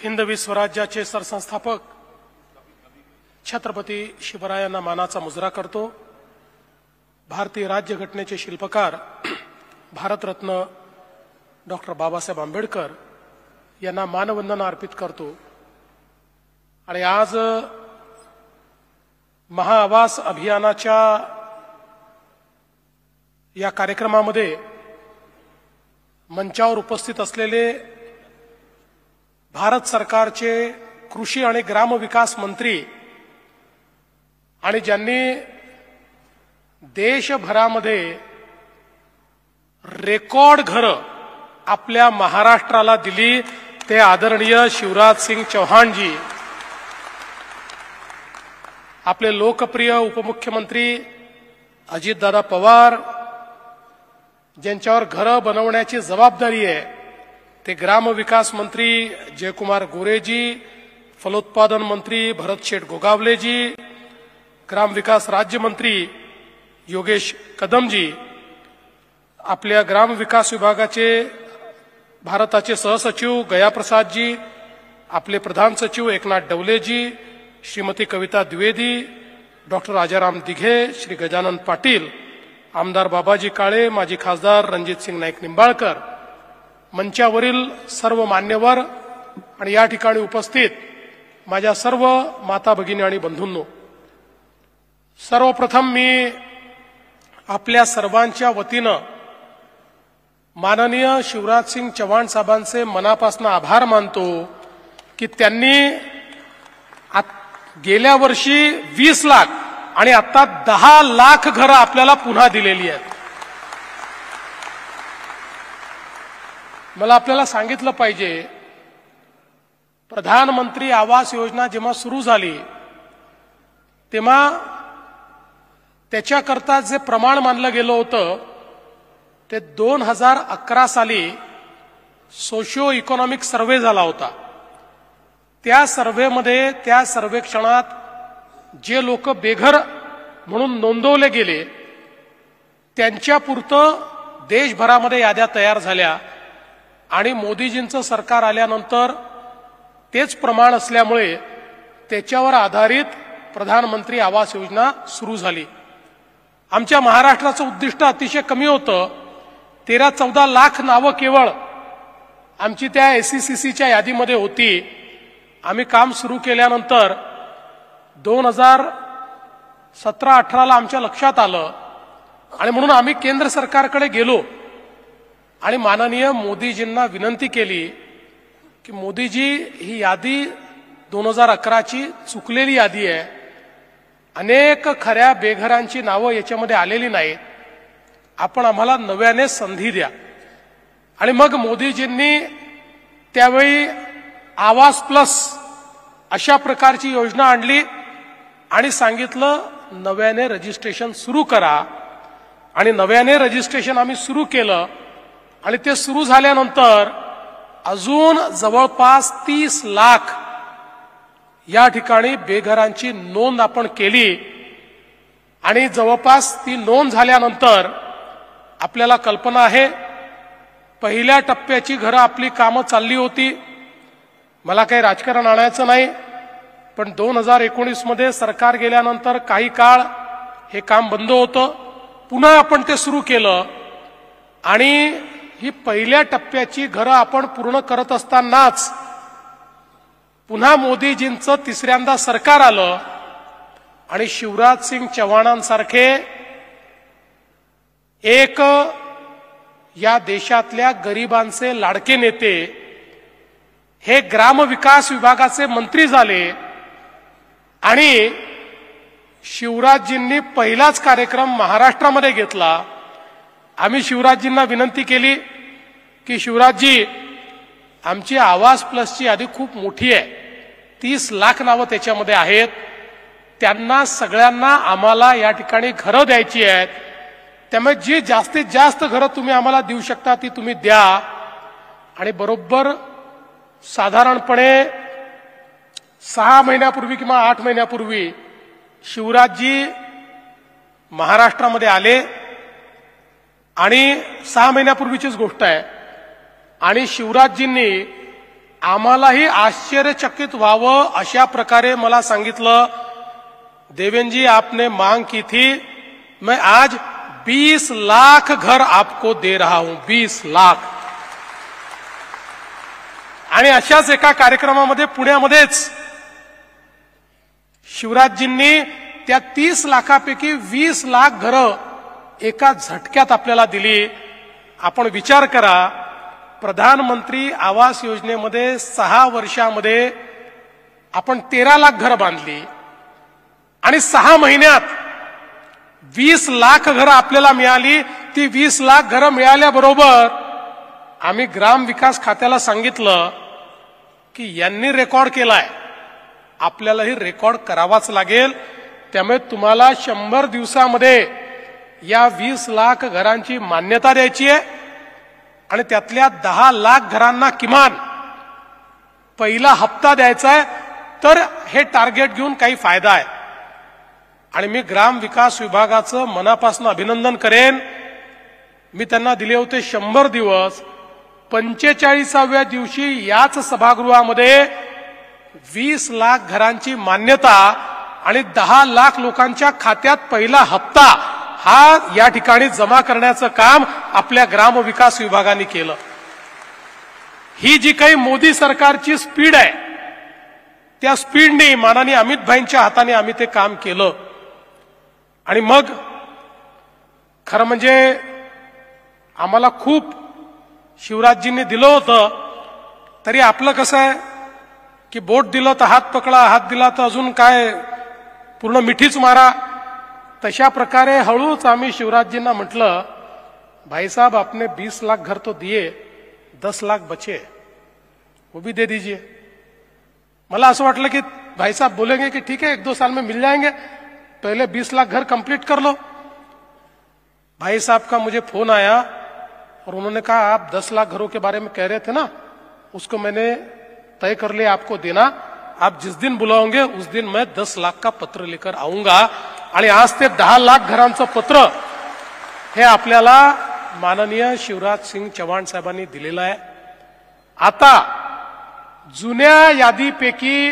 हिंदवी स्वराज्याचे सरसंस्थापक छत्रपती शिवरायांना मानाचा मुजरा करतो। भारतीय राज्यघटनेचे शिल्पकार भारतरत्न डॉक्टर बाबासाहेब आंबेडकर यांना मानवंदना अर्पित करतो। आणि आज महाआवास अभियानाच्या या कार्यक्रमामध्ये मंचावर उपस्थित असलेले भारत सरकारचे कृषी आणि ग्रामविकास मंत्री आणि ज्यांनी देशभरामध्ये रेकॉर्ड घरं आपल्या महाराष्ट्राला दिली ते आदरणीय शिवराज सिंग चौहान जी, आपले लोकप्रिय उपमुख्यमंत्री अजितदादा पवार ज्यांच्यावर घरं बनवण्याची जबाबदारी आहे ते ग्रामविकास मंत्री जयकुमार गोरेजी, फलोत्पादन मंत्री भरतशेठ गोगावलेजी, ग्रामविकास राज्यमंत्री योगेश कदमजी, आपल्या ग्रामविकास विभागाचे भारताचे सहसचिव गयाप्रसादजी, आपले प्रधान सचिव एकनाथ डवलेजी, श्रीमती कविता द्विवेदी, डॉक्टर राजाराम दिघे, श्री गजानन पाटील, आमदार बाबाजी काळे, माजी खासदार रणजितसिंग नाईक निंबाळकर, मंचावरील सर्व मान्यवर आणि या ठिकाणी उपस्थित माझ्या सर्व माता भगिनी आणि बंधूंनो, सर्वप्रथम मी आपल्या सर्वांच्या वतीनं माननीय शिवराज सिंग चौहान साहेबांचे मनापासून आभार मानतो की त्यांनी गेल्या वर्षी 20 लाख आणि आता 10 लाख घरं आपल्याला पुन्हा दिलेली आहेत। मला आपल्याला सांगितलं पाहिजे, प्रधानमंत्री आवास योजना जेव्हा सुरू झाली तेव्हा त्याच्याकरता जे प्रमाण मानलं गेलं होतं ते 2011 साली सोशिओ इकॉनॉमिक सर्व्हे झाला होता। त्या सर्व्हेमध्ये, त्या सर्वेक्षणात जे लोक बेघर म्हणून नोंदवले गेले त्यांच्यापुरतं देशभरामध्ये याद्या तयार झाल्या आणि मोदीजींचं सरकार आल्यानंतर तेच प्रमाण असल्यामुळे त्याच्यावर आधारित प्रधानमंत्री आवास योजना सुरू झाली। आमच्या महाराष्ट्राचं उद्दिष्ट अतिशय कमी होतं, 13-14 लाख नावं केवळ आमची त्या एसईसीसीच्या यादीमध्ये होती। आम्ही काम सुरू केल्यानंतर 2017-18ला आमच्या लक्षात आलं आणि म्हणून आम्ही केंद्र सरकारकडे गेलो आणि माननीय मोदीजींना विनंती केली की मोदीजी, ही यादी 2011ची चुकलेली यादी आहे, अनेक खऱ्या बेघरांची नावं याच्यामध्ये आलेली नाहीत, आपण आम्हाला नव्याने संधी द्या। आणि मग मोदीजींनी त्यावेळी आवास प्लस अशा प्रकारची योजना आणली आणि सांगितलं नव्याने रजिस्ट्रेशन सुरू करा। आणि नव्याने रजिस्ट्रेशन आम्ही सुरू केलं आणि ते सुरू झाल्यानंतर अजून जवळपास 30 लाख या ठिकाणी बेघरांची नोंद आपण केली। आणि जवळपास ती नोंद झाल्यानंतर आपल्याला कल्पना आहे, पहिल्या टप्प्याची घरं आपली कामं चालली होती। मला काही राजकारण आणायचं नाही, पण 2019 मध्ये सरकार गेल्यानंतर काही काळ हे काम बंद होतं, पुन्हा आपण ते सुरू केलं आणि ही पहिल्या टप्प्याची घरं आपण पूर्ण करत असतानाच पुन्हा मोदीजींचं तिसऱ्यांदा सरकार आलं आणि शिवराज सिंग चौहानांसारखे एक या देशातल्या गरिबांचे लाडके नेते हे ग्रामविकास विभागाचे मंत्री झाले आणि शिवराजजींनी पहिलाच कार्यक्रम महाराष्ट्रामध्ये घेतला। आम्ही शिवराजजींना विनंती केली की शिवराजजी, आमची आवास प्लसची यादी खूप मोठी आहे, 30 लाख नावं त्याच्यामध्ये आहेत, त्यांना सगळ्यांना आम्हाला या ठिकाणी घरं द्यायची आहेत, त्यामुळे जी जास्तीत जास्त घरं तुम्ही आम्हाला देऊ शकता ती तुम्ही द्या। आणि बरोबर साधारणपणे 6 महिन्यापूर्वी किंवा 8 महिन्यापूर्वी शिवराजजी महाराष्ट्रामध्ये आले आणि 6 महिन्यापूर्वीचीच गोष्ट आहे आणि शिवराजजींनी आम्हालाही आश्चर्यचकित व्हावं अशा प्रकारे मला सांगितलं, देवेंद्र जी आपने मांग की थी, मैं आज 20 लाख घर आपको दे रहा हूं, 20 लाख। आणि अशाच एका कार्यक्रमामध्ये पुण्यामध्येच शिवराजजींनी त्या 30 लाखापैकी 20 लाख घरं एका झटक्यात आपल्याला दिली। आपण विचार करा, प्रधानमंत्री आवास योजनेमध्ये 6 वर्षामध्ये आपण 13 लाख घरं बांधली आणि 6 महिन्यात 20 लाख घरं आपल्याला मिळाली। ती 20 लाख घरं मिळाल्याबरोबर आम्ही ग्राम विकास खात्याला सांगितलं की यांनी रेकॉर्ड केलाय, आपल्यालाही रेकॉर्ड करावाच लागेल। त्यामुळे तुम्हाला 100 दिवसामध्ये या 20 लाख घरांची मान्यता द्यायची आहे आणि त्यातल्या 10 लाख घरांना किमान पहिला हप्ता द्यायचा आहे, तर हे टार्गेट घेऊन काही फायदा आहे। आणि मी ग्राम विकास विभागाचं मनापासून अभिनंदन करेन। मी त्यांना दिले होते 100 दिवस, 45व्या दिवशी याच सभागृहामध्ये 20 लाख घरांची मान्यता आणि 10 लाख लोकांच्या खात्यात पहिला हप्ता हा या ठिकाणी जमा करण्याचं काम आपल्या ग्राम विकास विभागाने केलं। ही जी काही मोदी सरकारची स्पीड आहे, त्या स्पीडने माननीय अमित भाईंच्या हाताने आम्ही ते काम केलं। आणि मग खरं म्हणजे आम्हाला खूप शिवराजजींनी दिलं होतं, तरी आपलं कसं आहे की बोट दिलं तर हात पकडा, हात दिला तर अजून काय पूर्ण मिठीच मारा। तशा प्रकारे हळूच आम्ही शिवराजजींना म्हटलं, भाई साहब आपने 20 लाख घर तो दिए, 10 लाख बचे, वो भी दे दीजिए। मला असं वाटलं की भाई साहब बोलेंगे कि ठीक है 1-2 साल में मिल जाएंगे, पहले 20 लाख घर कंप्लीट कर लो। भाई साहब का मुझे फोन आया और उन्होंने कहा आप 10 लाख घरों के बारे में कह रहे थे ना, उसको मैंने तय कर लिया आपको देना, आप जिस दिन बुलाओगे उस दिन मैं 10 लाख का पत्र लेकर आऊंगा। आणि आज ते 10 लाख घरांचं पत्र हे आपल्याला माननीय शिवराज सिंग चौहान साहेबांनी दिलेलं आहे। आता जुन्या यादीपैकी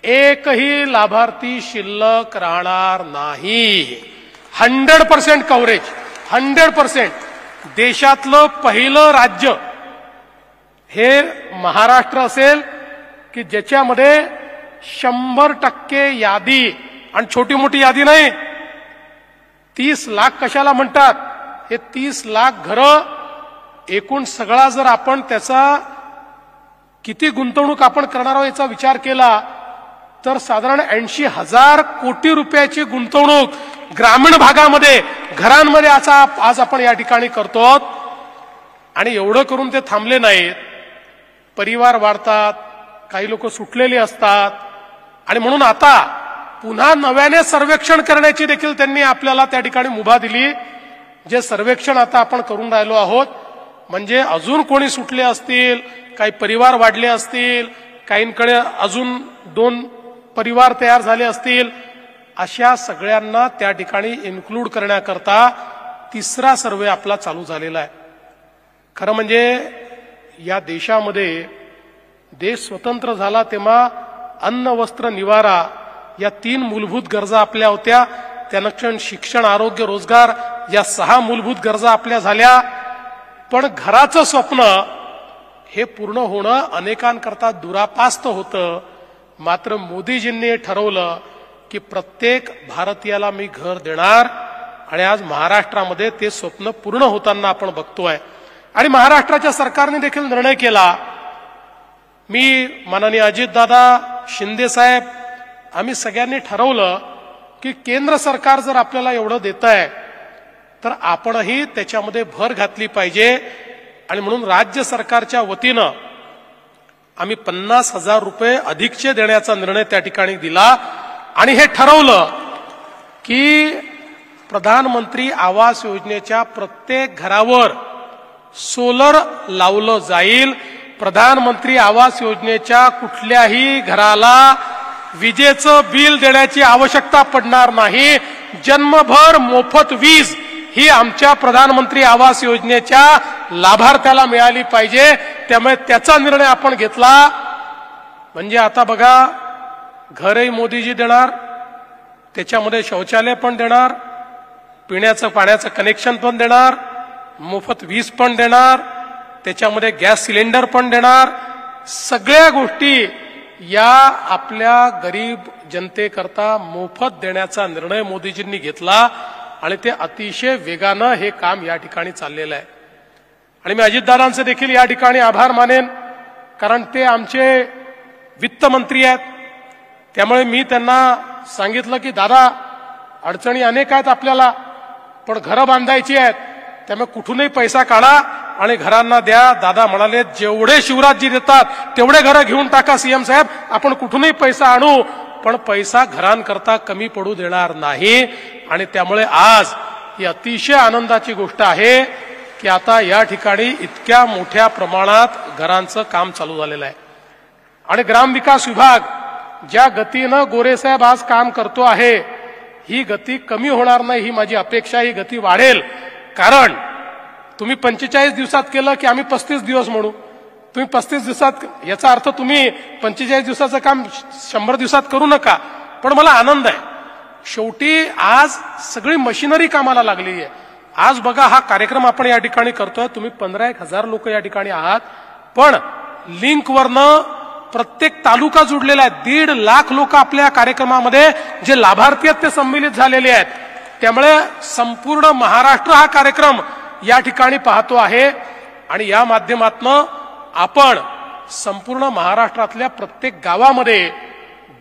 एकही लाभार्थी शिल्लक राहणार नाही। 100% कव्हरेज, 100%। देशातलं पहिलं राज्य हे महाराष्ट्र असेल की ज्याच्यामध्ये 100% यादी, आणि छोटी मोठी यादी नाही, 30 लाख कशाला म्हणतात, हे 30 लाख घरं एकूण सगळा जर आपण त्याचा किती गुंतवणूक आपण करणार आहोत याचा विचार केला तर साधारण 80,000 कोटी रुपयाची गुंतवणूक ग्रामीण भागामध्ये घरांमध्ये आज आपण या ठिकाणी करतो। आणि एवढं करून ते थांबले नाहीत, परिवार वाढतात, काही लोक सुटलेली असतात, आणि म्हणून आता पुन्हा नव्याने सर्वेक्षण करण्याची देखील त्यांनी आपल्याला त्या ठिकाणी मुभा दिली। जे सर्वेक्षण आता आपण करून राहिलो आहोत, म्हणजे अजून कोणी सुटले असतील, काही परिवार वाढले असतील, काहींकडे अजून 2 परिवार तयार झाले असतील, अशा सगळ्यांना त्या ठिकाणी इन्क्लूड करण्याकरता 3रा सर्वे आपला चालू झालेला आहे। खरं म्हणजे या देशामध्ये देश स्वतंत्र झाला तेव्हा अन्न, वस्त्र, निवारा या 3 मूलभूत गरजा आपल्या होत्या। त्यानंतर शिक्षण, आरोग्य, रोजगार या 6 मूलभूत गरजा आपल्या झाल्या। पण घराचं स्वप्न हे पूर्ण होणं अनेकांकरता दुरापास्त होतं। मात्र मोदीजींनी ठरवलं की प्रत्येक भारतीयाला मी घर देणार, आणि आज महाराष्ट्रामध्ये ते स्वप्न पूर्ण होताना आपण बघतोय। आणि महाराष्ट्राच्या सरकारने देखील निर्णय केला, मी माननीय अजितदादा, शिंदे साहेब, आम्ही सगळ्यांनी ठरवलं की केंद्र सरकार जर आपल्याला एवढं देत आहे तर आपणही त्याच्यामध्ये भर घातली पाहिजे। आणि म्हणून राज्य सरकारच्या वतीनं आम्ही 50,000 रुपये अधिकचे देण्याचा निर्णय त्या ठिकाणी दिला। आणि हे ठरवलं की प्रधानमंत्री आवास योजनेच्या प्रत्येक घरावर सोलर लावलं जाईल। प्रधानमंत्री आवास योजनेच्या कुठल्याही घराला विजेचं बिल देण्याची आवश्यकता पडणार नाही। जन्मभर मोफत वीज ही आमच्या प्रधानमंत्री आवास योजनेच्या लाभार्थ्याला मिळाली पाहिजे। त्यामुळे त्याचा निर्णय आपण घेतला. म्हणजे आता बघा, घरही मोदीजी देणार, त्याच्यामध्ये शौचालय पण देणार, पिण्याचं पाण्याचं कनेक्शन पण देणार, मोफत वीज पण देणार, त्याच्यामध्ये गॅस सिलेंडर पण देणार. सगळ्या गोष्टी या आपल्या गरीब जनतेकरता मोफत देण्याचा निर्णय मोदीजींनी घेतला आणि ते अतिशय वेगानं हे काम या ठिकाणी चाललेलं आहे. आणि मी अजितदादांचे देखील या ठिकाणी आभार मानेन, कारण ते आमचे वित्तमंत्री आहेत. त्यामुळे मी त्यांना सांगितलं की दादा, अडचणी अनेक आहेत आपल्याला, पण घरं बांधायची आहेत, त्यामुळे कुठूनही पैसा काढा आणि घरांना द्या. दादा म्हणाले, जेवढे शिवराजजी देतात तेवढे घरं घेऊन टाका सीएम साहेब, आपण कुठूनही पैसा आणू, पण पैसा घरांकरता कमी पडू देणार नाही. आणि त्यामुळे आज ही अतिशय आनंदाची गोष्ट आहे की आता या ठिकाणी इतक्या मोठ्या प्रमाणात घरांचं काम चालू झालेलं आहे. आणि ग्रामविकास विभाग ज्या गतीनं गोरेसाहेब आज काम करतो आहे, ही गती कमी होणार नाही, ही माझी अपेक्षा. ही गती वाढेल, कारण तुम्ही 45 दिवसात केलं की आम्ही 35 दिवस म्हणू. तुम्ही 35 दिवसात, याचा अर्थ तुम्ही 45 दिवसाचं काम 100 दिवसात करू नका. पण मला आनंद आहे, शेवटी आज सगळी मशिनरी कामाला लागली आहे. आज बघा, हा कार्यक्रम आपण या ठिकाणी करतोय, तुम्ही 15,000 लोक या ठिकाणी आहात, पण लिंकवरनं प्रत्येक तालुका जुडलेला आहे. 1.5 लाख लोक आपल्या कार्यक्रमामध्ये जे लाभार्थी आहेत ते सम्मिलित झालेले आहेत. त्यामुळे संपूर्ण महाराष्ट्र हा कार्यक्रम या ठिकाणी पाहतो आहे. आणि या माध्यमातून आपण संपूर्ण महाराष्ट्रातल्या प्रत्येक गावामध्ये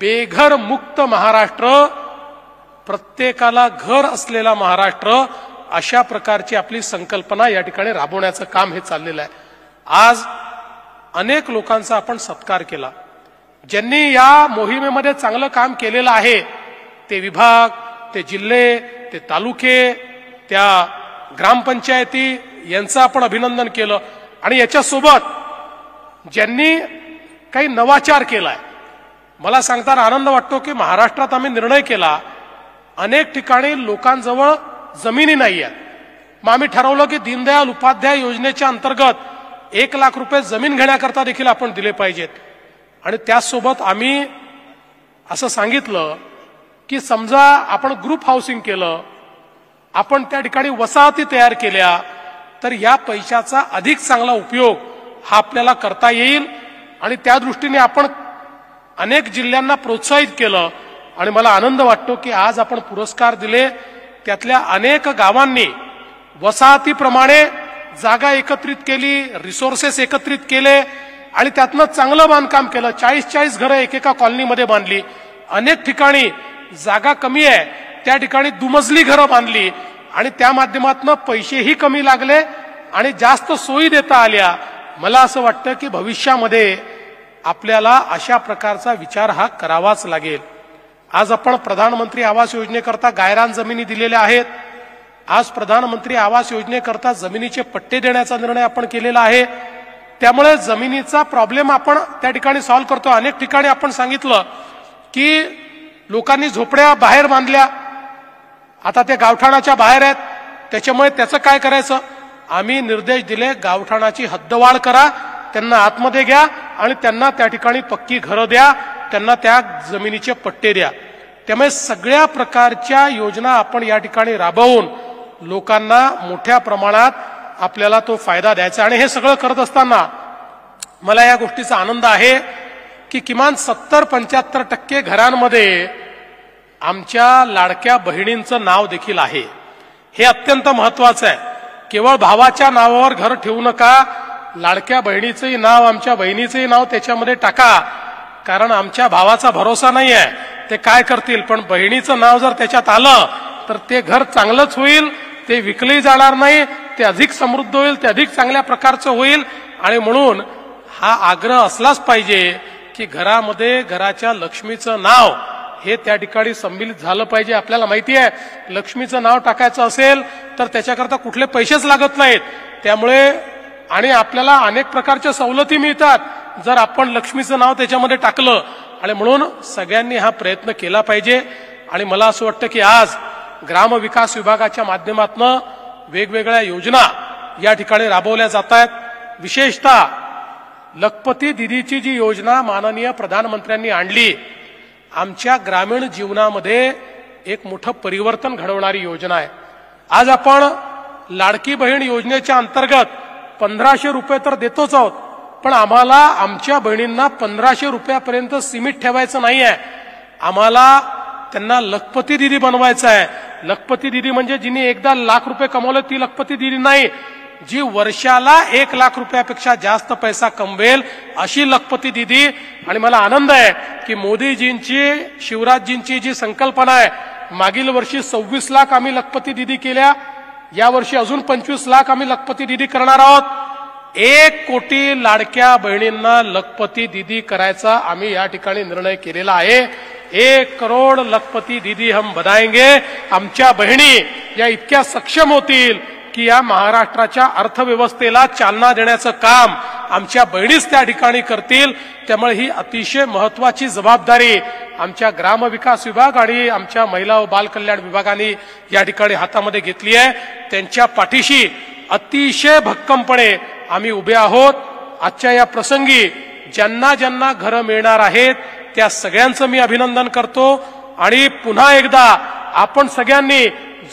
बेघर मुक्त महाराष्ट्र, प्रत्येकाला घर असलेला महाराष्ट्र, अशा प्रकारची आपली संकल्पना या ठिकाणी राबवण्याचं काम हे चाललेलं आहे. आज अनेक लोकांचा आपण सत्कार केला, ज्यांनी या मोहिमेमध्ये चांगलं काम केलेलं आहे. ते विभाग, ते जिल्हे, ते तालुके, त्या ग्रामपंचायती यांचं आपण अभिनंदन केलं. आणि याच्यासोबत ज्यांनी काही नवाचार केलाय, मला सांगताना आनंद वाटतो की महाराष्ट्रात आम्ही निर्णय केला, अनेक ठिकाणी लोकांजवळ जमिनी नाही आहेत. मग आम्ही ठरवलं की दीनदयाल उपाध्याय योजनेच्या अंतर्गत 1 लाख रुपये जमीन घेण्याकरता देखील आपण दिले पाहिजेत. आणि त्याचसोबत आम्ही असं सांगितलं की समजा आपण ग्रुप हाऊसिंग केलं, आपण त्या ठिकाणी वसाहती तयार केल्या, तर या पैशाचा अधिक चांगला उपयोग हा आपल्याला करता येईल. आणि त्या दृष्टीने आपण अनेक जिल्ह्यांना प्रोत्साहित केलं. आणि मला आनंद वाटतो की आज आपण पुरस्कार दिले, त्यातल्या अनेक गावांनी वसाहतीप्रमाणे जागा एकत्रित केली, रिसोर्सेस एकत्रित केले आणि त्यातनं चांगलं बांधकाम केलं. 40-40 घरं एकेका कॉलनीमध्ये बांधली. अनेक ठिकाणी जागा कमी आहे, त्या ठिकाणी दुमजली घरं बांधली आणि त्या माध्यमातून पैसेही कमी लागले आणि जास्त सोयी देता आल्या. मला असं वाटतं की भविष्यामध्ये आपल्याला अशा प्रकारचा विचार हा करावाच लागेल. आज आपण प्रधानमंत्री आवास योजनेकरता गायरान जमिनी दिलेल्या आहेत. आज प्रधानमंत्री आवास योजनेकरता जमिनीचे पट्टे देण्याचा निर्णय आपण केलेला आहे. त्यामुळे जमिनीचा प्रॉब्लेम आपण त्या ठिकाणी सॉल्व्ह करतो. अनेक ठिकाणी आपण सांगितलं की लोकांनी झोपड्या बाहेर बांधल्या, आता ते गावठाणाच्या बाहेर आहेत, त्याच्यामुळे त्याचं काय करायचं. आम्ही निर्देश दिले, गावठाणाची हद्दवाढ करा, त्यांना आतमध्ये घ्या आणि त्यांना त्या ठिकाणी पक्की घरं द्या, त्यांना त्या जमिनीचे पट्टे द्या. त्यामुळे सगळ्या प्रकारच्या योजना आपण या ठिकाणी राबवून लोकांना मोठ्या प्रमाणात आपल्याला तो फायदा द्यायचा. आणि हे सगळं करत असताना मला या गोष्टीचा आनंद आहे की किमान 70-75% घरांमध्ये आमच्या लाडक्या बहिणींचं नाव देखील आहे. हे अत्यंत महत्वाचं आहे. केवळ भावाच्या नावावर घर ठेवू नका, लाडक्या बहिणीचंही नाव, आमच्या बहिणीचंही नाव त्याच्यामध्ये टाका. कारण आमच्या भावाचा भरोसा नाही आहे, ते काय करतील. पण बहिणीचं नाव जर त्याच्यात आलं तर ते घर चांगलंच होईल, ते विकले जाणार नाही, ते अधिक समृद्ध होईल, ते अधिक चांगल्या प्रकारचं होईल. आणि म्हणून हा आग्रह असलाच पाहिजे की घरामध्ये घराच्या लक्ष्मीचं नाव हे त्या ठिकाणी सम्मिलित झालं पाहिजे. आपल्याला माहिती आहे, लक्ष्मीचं नाव टाकायचं असेल तर त्याच्याकरता कुठले पैसेच लागत नाहीत. त्यामुळे आणि आपल्याला अनेक प्रकारच्या सवलती मिळतात जर आपण लक्ष्मीचं नाव त्याच्यामध्ये टाकलं. आणि म्हणून सगळ्यांनी हा प्रयत्न केला पाहिजे. आणि मला असं वाटतं की आज ग्रामविकास विभागाच्या माध्यमातून वेगवेगळ्या योजना या ठिकाणी राबवल्या जात आहेत. विशेषतः लखपती दिदीची जी योजना माननीय प्रधानमंत्र्यांनी आणली, आमच्या ग्रामीण जीवनामध्ये एक मोठं परिवर्तन घडवणारी योजना आहे. आज आपण लाडकी बहीण योजनेच्या अंतर्गत 1500 रुपये तर देतोच आहोत, पण आम्हाला आमच्या बहिणींना 1500 रुपयापर्यंत सीमित ठेवायचं नाही आहे. आम्हाला त्यांना लखपती दिदी बनवायचं आहे. लखपती दिदी म्हणजे जिने एकदा लाख रुपये कमवले ती लखपती दिदी नाही, जी वर्षाला 1 लाख रुपयापेक्षा जास्त पैसा कमवेल अशी लखपती दिदी. आणि मला आनंद आहे की मोदीजींची, शिवराजजींची जी संकल्पना आहे, मागील वर्षी 26 लाख आम्ही लखपती दिदी केल्या, या वर्षी अजून 25 लाख आम्ही लखपती दिदी करणार आहोत. 1 कोटी लाडक्या बहिणींना लखपती दिदी करायचा आम्ही या ठिकाणी निर्णय केलेला आहे. 1 करोड लखपती दीदी हम बनाएंगे. आमच्या बहिणी या इतक्या सक्षम होतील की या महाराष्ट्राच्या अर्थव्यवस्थेला चालना देण्याचं काम आमच्या बहिणीच त्या ठिकाणी करतील. त्यामुळे ही अतिशय महत्वाची जबाबदारी आमच्या ग्रामविकास विभाग आणि आमच्या महिला व बालकल्याण विभागाने या ठिकाणी हातामध्ये घेतली आहे. त्यांच्या पाठीशी अतिशय भक्कमपणे आम्ही उभे आहोत. आजच्या या प्रसंगी ज्यांना ज्यांना घरं मिळणार आहेत त्या सगळ्यांचं मी अभिनंदन करतो. आणि पुन्हा एकदा आपण सगळ्यांनी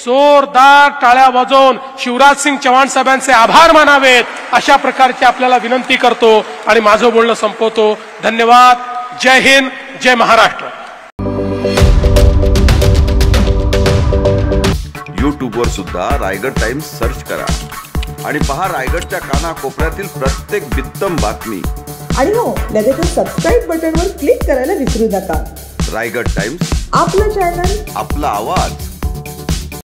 जोरदार टाळ्या वाजवून शिवराज सिंग चौहान साहेबांचे आभार मानावेत अशा प्रकारची आपल्याला विनंती करतो आणि माझं बोलणं संपवतो. धन्यवाद. जय हिंद, जय महाराष्ट्र. यूट्यूबवर सुद्धा रायगड टाइम्स सर्च करा आणि पहा रायगडच्या कानाकोपऱ्यातील प्रत्येक बित्तम बातमी. आणि हो, लगेच सबस्क्राईब बटनवर क्लिक करायला विसरू नका. रायगड टाइम्स, आपलं चॅनल, आपला आवाज.